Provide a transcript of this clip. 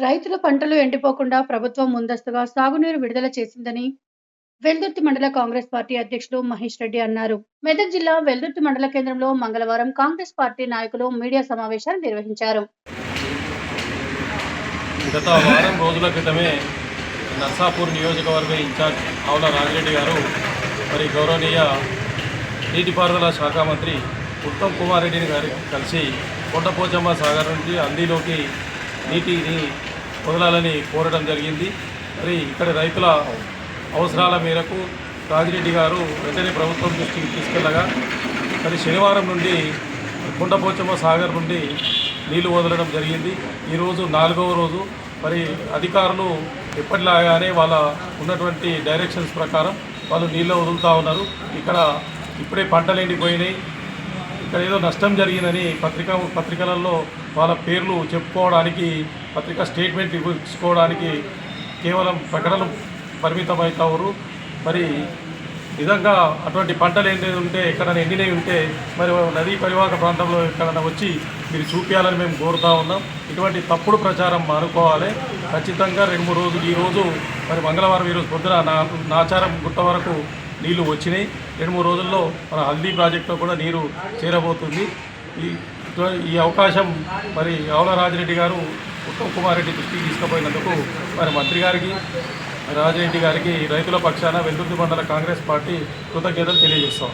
రైతుల పంటలు ఎండిపోకుండా ప్రభుత్వం ముందస్తుగా సాగునీరు విడుదల చేసిందని వెల్దుర్తి మండల కాంగ్రెస్ పార్టీ అధ్యక్షులు మహేష్ రెడ్డి అన్నారు. మెదక్ జిల్లా వెల్దుర్తి మండల కేంద్రంలో మంగళవారం కాంగ్రెస్ పార్టీ నాయకులు మీడియా సమావేశాలు నిర్వహించారు. గత వారం రోజుల క్రితమే నర్సాపూర్ నియోజకవర్గ ఇన్ఛార్జ్ ఆవుల రాజిరెడ్డి గారు మరి గౌరవనీయ నీటిపారుదల శాఖ మంత్రి ఉత్తమ్ కుమార్ రెడ్డిని గారికి కలిసి కొండపోచమ్మ సాగర్ నుంచి అందిలోకి నీటిని వదలాలని కోరడం జరిగింది. మరి ఇక్కడ రైతుల అవసరాల మేరకు రాజిరెడ్డి గారు వెంటనే ప్రభుత్వం దృష్టికి తీసుకెళ్లగా మరి శనివారం నుండి కొండపోచమ్మ సాగర్ నుండి నీళ్లు వదలడం జరిగింది. ఈరోజు 4వ రోజు. మరి అధికారులు ఎప్పటిలాగానే వాళ్ళ ఉన్నటువంటి డైరెక్షన్స్ ప్రకారం వాళ్ళు నీళ్ళు వదులుతూ ఉన్నారు. ఇక్కడ ఇప్పుడే పంటలు ఎండిపోయినాయి, ఇక్కడ ఏదో నష్టం జరిగిందని పత్రికలలో వాళ్ళ పేర్లు చెప్పుకోవడానికి, పత్రికా స్టేట్మెంట్ ఇచ్చుకోవడానికి కేవలం ప్రకటనలు పరిమితమవుతారు. మరి నిజంగా అటువంటి పంటలు ఏంటేది ఉంటే ఎక్కడైనా ఎండినవి ఉంటే మరి నదీ పరివాహక ప్రాంతంలో ఎక్కడైనా వచ్చి మీరు చూపించాలని మేము కోరుతూ ఉన్నాం. ఇటువంటి తప్పుడు ప్రచారం మానుకోవాలి. ఖచ్చితంగా 2-3 రోజులు, ఈరోజు మరి మంగళవారం, ఈరోజు పొద్దున నాచారం గుట్ట వరకు నీళ్లు వచ్చినాయి. 2-3 రోజుల్లో మన హల్దీ ప్రాజెక్టులో కూడా నీరు చేరబోతుంది. ఈ అవకాశం మరి ఆవుల రాజిరెడ్డి గారు ఉత్తమ్ కుమార్ రెడ్డి దృష్టికి తీసుకుపోయినందుకు మరి మంత్రి గారికి, రాజిరెడ్డి గారికి రైతుల పక్షాన వెల్దుర్తి మండల కాంగ్రెస్ పార్టీ కృతజ్ఞతలు తెలియజేస్తాం.